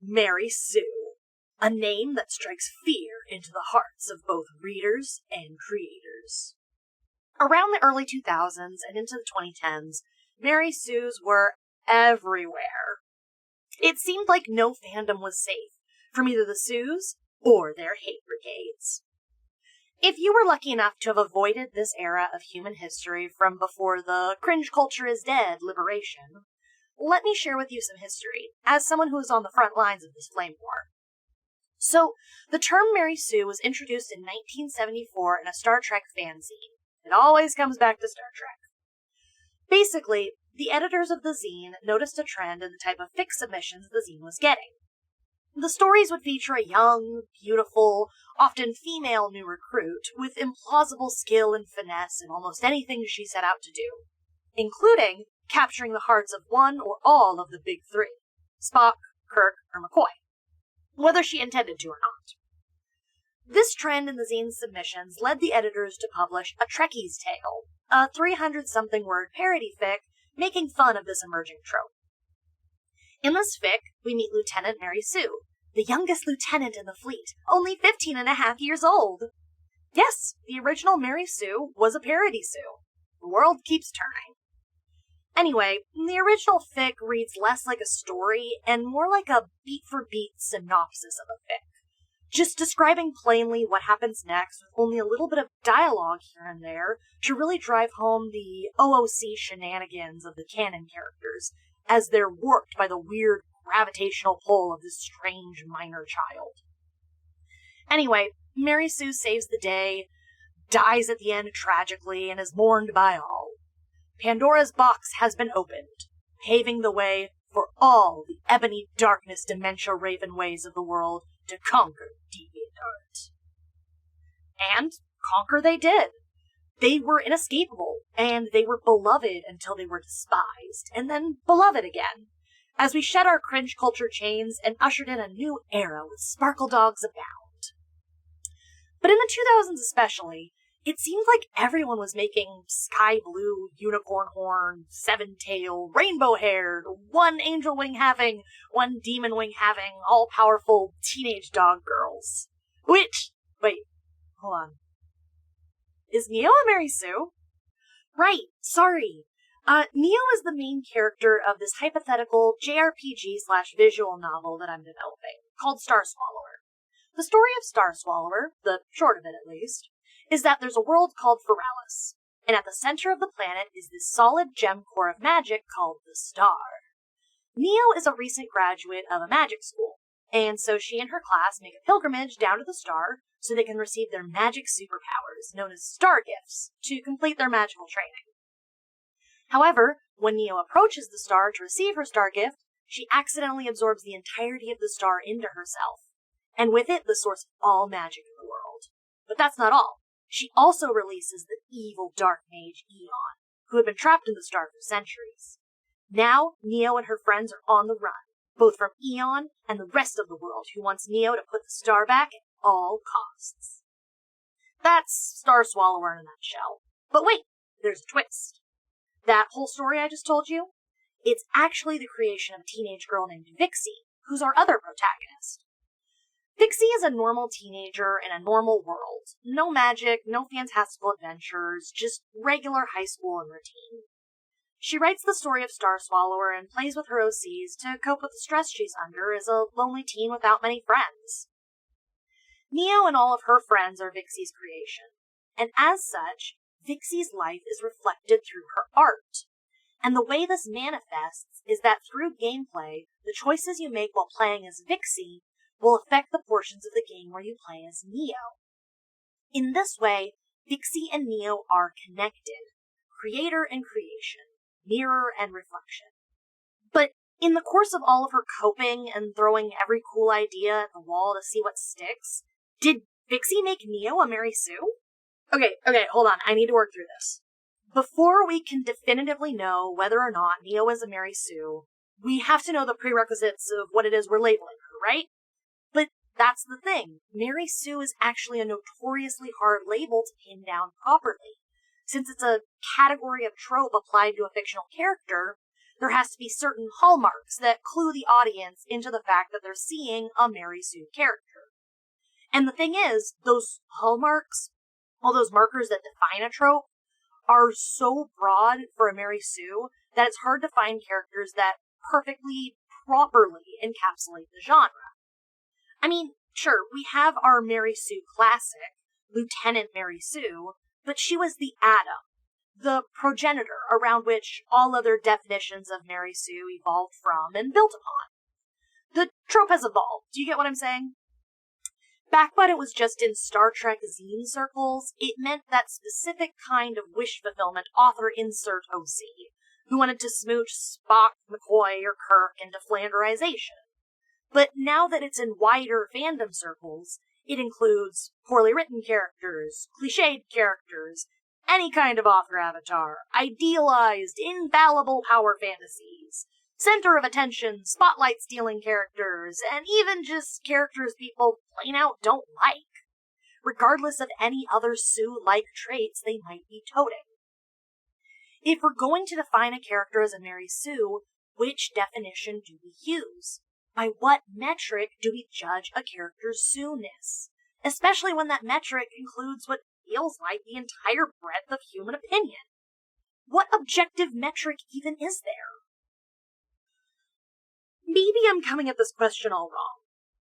Mary Sue, a name that strikes fear into the hearts of both readers and creators. Around the early 2000s and into the 2010s, Mary Sues were everywhere. It seemed like no fandom was safe from either the Sues or their hate brigades. If you were lucky enough to have avoided this era of human history from before the cringe culture is dead liberation, let me share with you some history, as someone who is on the front lines of this flame war. So, the term Mary Sue was introduced in 1974 in a Star Trek fanzine. It always comes back to Star Trek. Basically, the editors of the zine noticed a trend in the type of fic submissions the zine was getting. The stories would feature a young, beautiful, often female new recruit with implausible skill and finesse in almost anything she set out to do, including capturing the hearts of one or all of the big three, Spock, Kirk, or McCoy, whether she intended to or not. This trend in the zine's submissions led the editors to publish A Trekkie's Tale, a 300-something word parody fic making fun of this emerging trope. In this fic, we meet Lieutenant Mary Sue, the youngest lieutenant in the fleet, only 15 and a half years old. Yes, the original Mary Sue was a parody Sue. The world keeps turning. Anyway, the original fic reads less like a story and more like a beat-for-beat synopsis of a fic, just describing plainly what happens next with only a little bit of dialogue here and there to really drive home the OOC shenanigans of the canon characters as they're warped by the weird gravitational pull of this strange minor child. Anyway, Mary Sue saves the day, dies at the end tragically, and is mourned by all. Pandora's box has been opened, paving the way for all the ebony darkness dementia-raven ways of the world to conquer DeviantArt. And conquer they did. They were inescapable, and they were beloved until they were despised, and then beloved again, as we shed our cringe culture chains and ushered in a new era with sparkle dogs abound. But in the 2000s especially, it seemed like everyone was making sky blue, unicorn horn, seven-tail, rainbow-haired, one angel wing having, one demon wing having, all-powerful teenage dog girls. Which, wait, hold on. Is Neo a Mary Sue? Right, sorry. Neo is the main character of this hypothetical JRPG/visual novel that I'm developing, called StarSwallower. The story of StarSwallower, the short of it at least, is that there's a world called Furrys, and at the center of the planet is this solid gem core of magic called the Star. Neo is a recent graduate of a magic school, and so she and her class make a pilgrimage down to the Star so they can receive their magic superpowers, known as Star Gifts, to complete their magical training. However, when Neo approaches the Star to receive her Star Gift, she accidentally absorbs the entirety of the Star into herself, and with it the source of all magic in the world. But that's not all. She also releases the evil dark mage Eon, who had been trapped in the Star for centuries. Now, Neo and her friends are on the run, both from Eon and the rest of the world who wants Neo to put the Star back at all costs. That's StarSwallower in a nutshell. But wait, there's a twist. That whole story I just told you, it's actually the creation of a teenage girl named Vixie, who's our other protagonist. Vixie is a normal teenager in a normal world. No magic, no fantastical adventures, just regular high school and routine. She writes the story of StarSwallower and plays with her OCs to cope with the stress she's under as a lonely teen without many friends. Neo and all of her friends are Vixie's creation, and as such, Vixie's life is reflected through her art. And the way this manifests is that through gameplay, the choices you make while playing as Vixie will affect the portions of the game where you play as Neo. In this way, Vixie and Neo are connected, creator and creation, mirror and reflection. But in the course of all of her coping and throwing every cool idea at the wall to see what sticks, did Vixie make Neo a Mary Sue? Okay, hold on, I need to work through this. Before we can definitively know whether or not Neo is a Mary Sue, we have to know the prerequisites of what it is we're labeling her, right? But that's the thing. Mary Sue is actually a notoriously hard label to pin down properly. Since it's a category of trope applied to a fictional character, There has to be certain hallmarks that clue the audience into the fact that they're seeing a Mary Sue character. And the thing is, those hallmarks, all those markers that define a trope, are so broad for a Mary Sue that it's hard to find characters that perfectly, properly encapsulate the genre. I mean, sure, we have our Mary Sue classic, Lieutenant Mary Sue, but she was the atom, the progenitor around which all other definitions of Mary Sue evolved from and built upon. The trope has evolved. Do you get what I'm saying? Back when it was just in Star Trek zine circles, it meant that specific kind of wish fulfillment author insert OC, who wanted to smooch Spock, McCoy, or Kirk into flanderization. But now that it's in wider fandom circles, it includes poorly written characters, cliched characters, any kind of author avatar, idealized, infallible power fantasies, center of attention, spotlight-stealing characters, and even just characters people plain out don't like, regardless of any other Sue-like traits they might be toting. If we're going to define a character as a Mary Sue, which definition do we use? By what metric do we judge a character's Sue-ness? Especially when that metric includes what feels like the entire breadth of human opinion. What objective metric even is there? Maybe I'm coming at this question all wrong.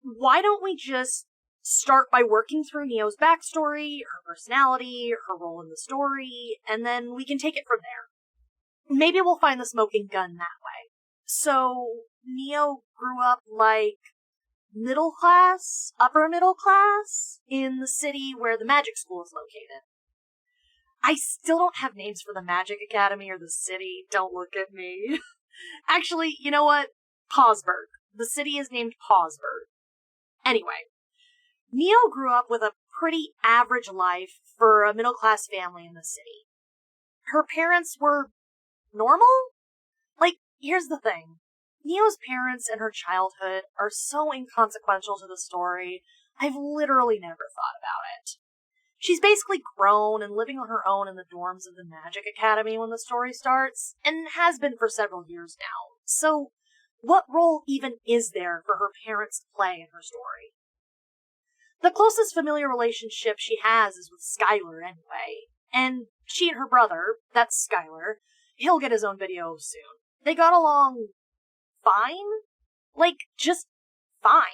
Why don't we just start by working through Neo's backstory, her personality, her role in the story, and then we can take it from there. Maybe we'll find the smoking gun that way. So, Neo grew up like middle class, upper middle class, in the city where the magic school is located. I still don't have names for the Magic Academy or the city. Don't look at me. Actually, you know what? Pausberg. The city is named Pausberg. Anyway, Neo grew up with a pretty average life for a middle-class family in the city. Her parents were normal? Like, here's the thing. Neo's parents and her childhood are so inconsequential to the story, I've literally never thought about it. She's basically grown and living on her own in the dorms of the Magic Academy when the story starts, and has been for several years now. So, what role even is there for her parents to play in her story? The closest familiar relationship she has is with Skylar anyway, and she and her brother, that's Skylar, he'll get his own video soon. They got along fine? Like, just fine.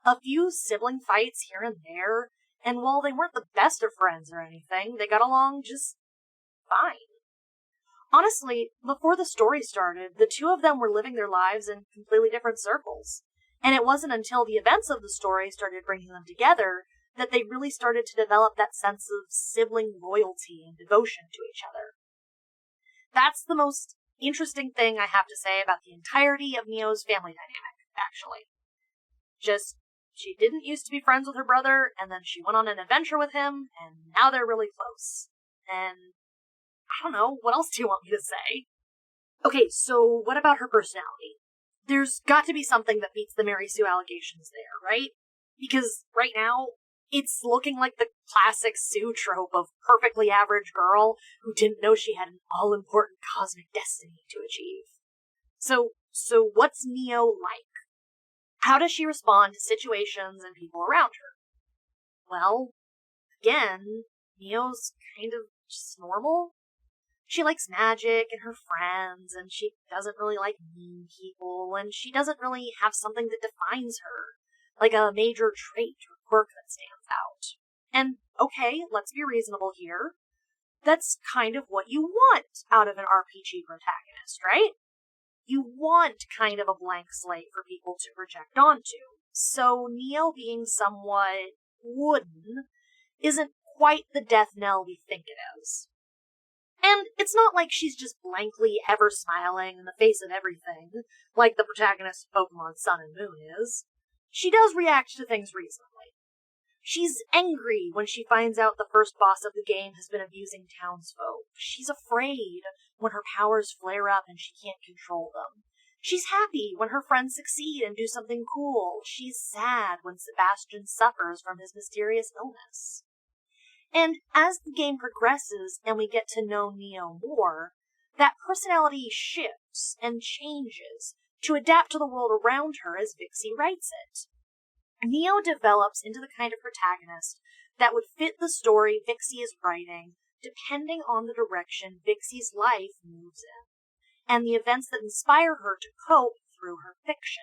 A few sibling fights here and there, and while they weren't the best of friends or anything, they got along just fine. Honestly, before the story started, the two of them were living their lives in completely different circles. And it wasn't until the events of the story started bringing them together that they really started to develop that sense of sibling loyalty and devotion to each other. That's the most interesting thing I have to say about the entirety of Neo's family dynamic, actually. Just, she didn't used to be friends with her brother, and then she went on an adventure with him, and now they're really close. And I don't know, what else do you want me to say? Okay, so what about her personality? There's got to be something that beats the Mary Sue allegations there, right? Because right now, it's looking like the classic Sue trope of perfectly average girl who didn't know she had an all-important cosmic destiny to achieve. So what's Neo like? How does she respond to situations and people around her? Well, again, Neo's kind of just normal. She likes magic and her friends, and she doesn't really like mean people, and she doesn't really have something that defines her, like a major trait or quirk that stands out. And, okay, let's be reasonable here. That's kind of what you want out of an RPG protagonist, right? You want kind of a blank slate for people to project onto. So Neo being somewhat wooden isn't quite the death knell we think it is. And it's not like she's just blankly ever smiling in the face of everything, like the protagonist of Pokemon Sun and Moon is. She does react to things reasonably. She's angry when she finds out the first boss of the game has been abusing townsfolk. She's afraid when her powers flare up and she can't control them. She's happy when her friends succeed and do something cool. She's sad when Sebastian suffers from his mysterious illness. And as the game progresses and we get to know Neo more, that personality shifts and changes to adapt to the world around her as Vixie writes it. Neo develops into the kind of protagonist that would fit the story Vixie is writing, depending on the direction Vixie's life moves in, and the events that inspire her to cope through her fiction.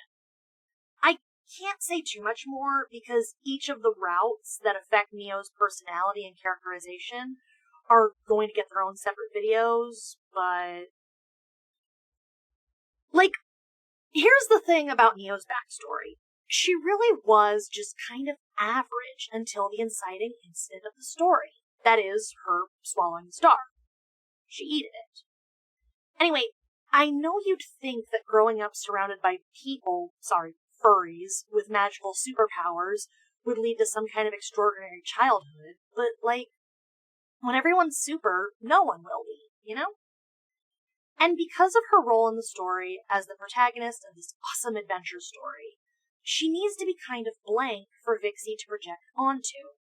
I can't say too much more because each of the routes that affect Neo's personality and characterization are going to get their own separate videos, but... here's the thing about Neo's backstory. She really was just kind of average until the inciting incident of the story. That is, her swallowing the star. She ate it. Anyway, I know you'd think that growing up surrounded by furries, with magical superpowers would lead to some kind of extraordinary childhood, but, when everyone's super, no one will be, you know? And because of her role in the story as the protagonist of this awesome adventure story, she needs to be kind of blank for Vixie to project onto.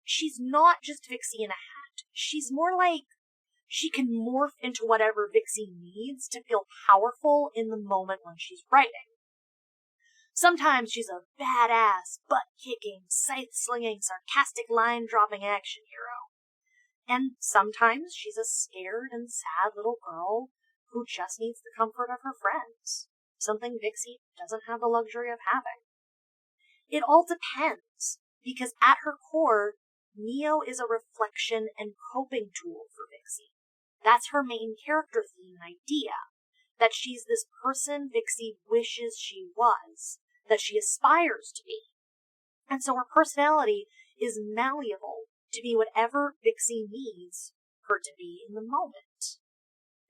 She's not just Vixie in a hat. She's more like she can morph into whatever Vixie needs to feel powerful in the moment when she's writing. Sometimes she's a badass, butt-kicking, scythe-slinging, sarcastic line-dropping action hero. And sometimes she's a scared and sad little girl who just needs the comfort of her friends, something Vixie doesn't have the luxury of having. It all depends, because at her core, Neo is a reflection and coping tool for Vixie. That's her main character theme and idea, that she's this person Vixie wishes she was, that she aspires to be. And so her personality is malleable to be whatever Vixie needs her to be in the moment.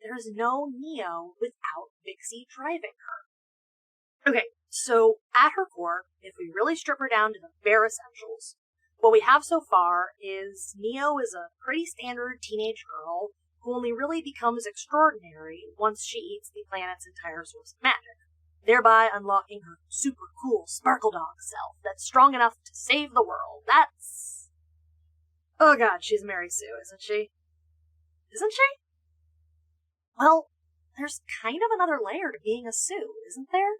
There's no Neo without Vixie driving her. Okay, so at her core, if we really strip her down to the bare essentials, what we have so far is Neo is a pretty standard teenage girl who only really becomes extraordinary once she eats the planet's entire source of magic, thereby unlocking her super cool Sparkle Dog self that's strong enough to save the world. That's... oh god, she's Mary Sue, isn't she? Isn't she? Well, there's kind of another layer to being a Sue, isn't there?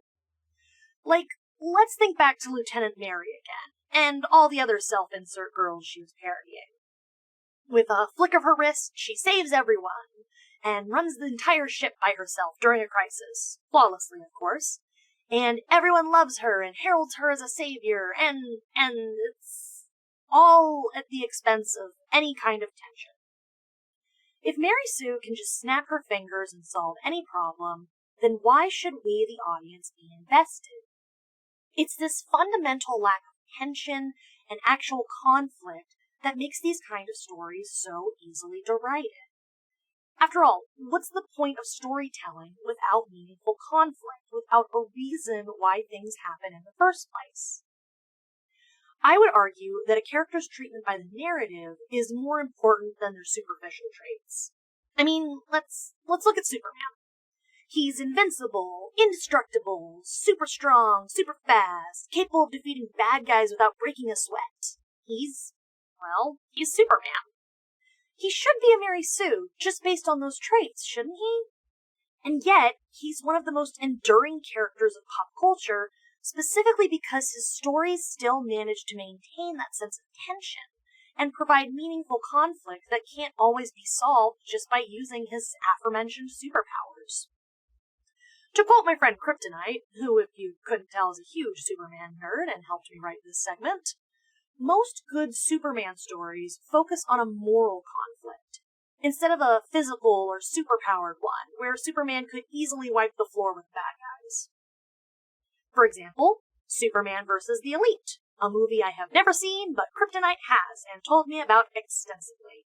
Let's think back to Lieutenant Mary again, and all the other self-insert girls she was parodying. With a flick of her wrist, she saves everyone, and runs the entire ship by herself during a crisis. Flawlessly, of course. And everyone loves her and heralds her as a savior, and it's all at the expense of any kind of tension. If Mary Sue can just snap her fingers and solve any problem, then why should we, the audience, be invested? It's this fundamental lack of tension and actual conflict that makes these kind of stories so easily derided. After all, what's the point of storytelling without meaningful conflict, without a reason why things happen in the first place? I would argue that a character's treatment by the narrative is more important than their superficial traits. I mean, let's look at Superman. He's invincible, indestructible, super strong, super fast, capable of defeating bad guys without breaking a sweat. He's Superman. He should be a Mary Sue, just based on those traits, shouldn't he? And yet, he's one of the most enduring characters of pop culture, specifically because his stories still manage to maintain that sense of tension and provide meaningful conflict that can't always be solved just by using his aforementioned superpowers. To quote my friend Kryptonite, who, if you couldn't tell, is a huge Superman nerd and helped me write this segment, most good Superman stories focus on a moral conflict, instead of a physical or superpowered one, where Superman could easily wipe the floor with bad guys. For example, Superman vs. the Elite, a movie I have never seen, but Kryptonite has, and told me about extensively.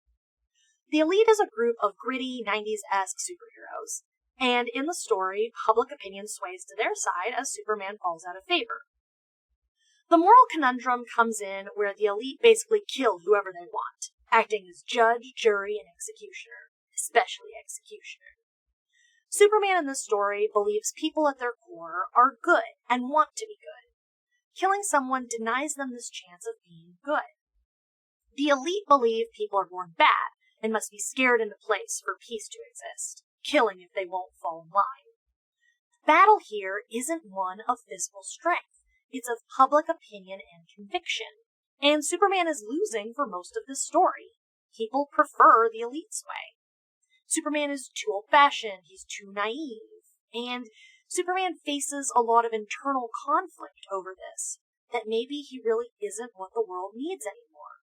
The Elite is a group of gritty, 90s-esque superheroes, and in the story, public opinion sways to their side as Superman falls out of favor. The moral conundrum comes in where the Elite basically kill whoever they want, acting as judge, jury, and executioner, especially executioner. Superman in this story believes people at their core are good and want to be good. Killing someone denies them this chance of being good. The Elite believe people are born bad and must be scared into place for peace to exist, killing if they won't fall in line. The battle here isn't one of physical strength, it's of public opinion and conviction, and Superman is losing for most of this story. People prefer the elite's way. Superman is too old-fashioned, he's too naive, and Superman faces a lot of internal conflict over this, that maybe he really isn't what the world needs anymore.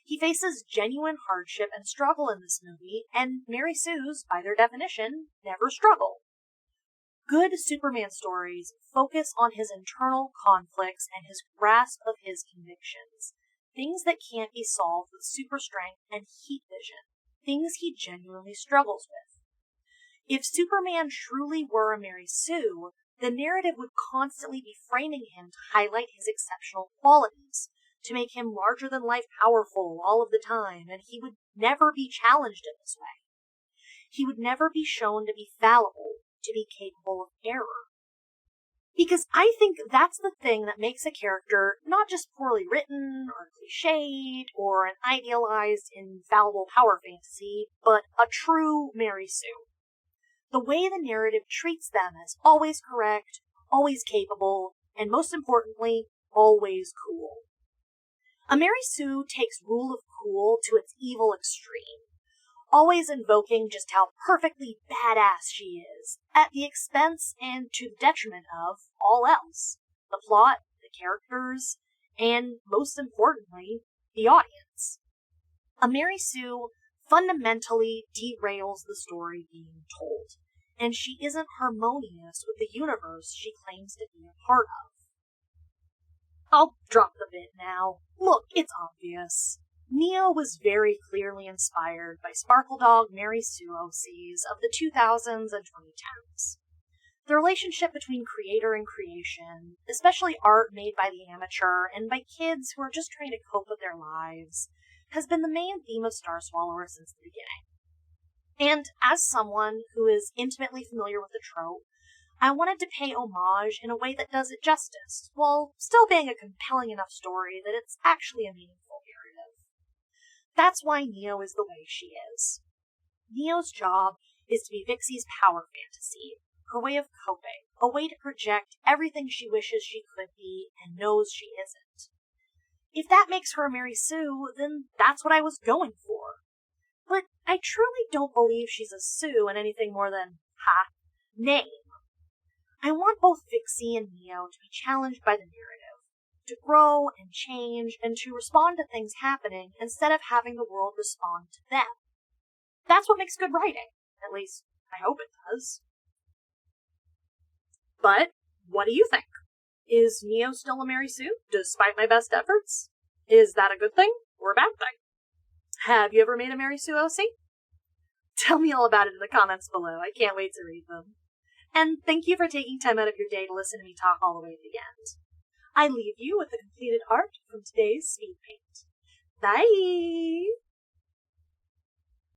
He faces genuine hardship and struggle in this movie, and Mary Sue's, by their definition, never struggle. Good Superman stories focus on his internal conflicts and his grasp of his convictions, things that can't be solved with super strength and heat vision, things he genuinely struggles with. If Superman truly were a Mary Sue, the narrative would constantly be framing him to highlight his exceptional qualities, to make him larger-than-life powerful all of the time, and he would never be challenged in this way. He would never be shown to be fallible, to be capable of error. Because I think that's the thing that makes a character not just poorly written, or cliched, or an idealized, infallible power fantasy, but a true Mary Sue. The way the narrative treats them as always correct, always capable, and most importantly, always cool. A Mary Sue takes rule of cool to its evil extreme, always invoking just how perfectly badass she is, at the expense and to the detriment of all else. The plot, the characters, and most importantly, the audience. A Mary Sue fundamentally derails the story being told, and she isn't harmonious with the universe she claims to be a part of. I'll drop the bit now. Look, it's obvious. Neo was very clearly inspired by Sparkle Dog Mary Sue OCs of the 2000s and 2010s. The relationship between creator and creation, especially art made by the amateur and by kids who are just trying to cope with their lives, has been the main theme of StarSwallower's since the beginning. And as someone who is intimately familiar with the trope, I wanted to pay homage in a way that does it justice, while still being a compelling enough story that it's actually a meaningful narrative. That's why Neo is the way she is. Neo's job is to be Vixie's power fantasy, her way of coping, a way to project everything she wishes she could be and knows she isn't. If that makes her a Mary Sue, then that's what I was going for. But I truly don't believe she's a Sue in anything more than, name. I want both Vixie and Neo to be challenged by the narrative, to grow and change and to respond to things happening instead of having the world respond to them. That's what makes good writing. At least, I hope it does. But, what do you think? Is Neo still a Mary Sue, despite my best efforts? Is that a good thing or a bad thing? Have you ever made a Mary Sue OC? Tell me all about it in the comments below. I can't wait to read them. And thank you for taking time out of your day to listen to me talk all the way to the end. I leave you with the completed art from today's speed paint. Bye!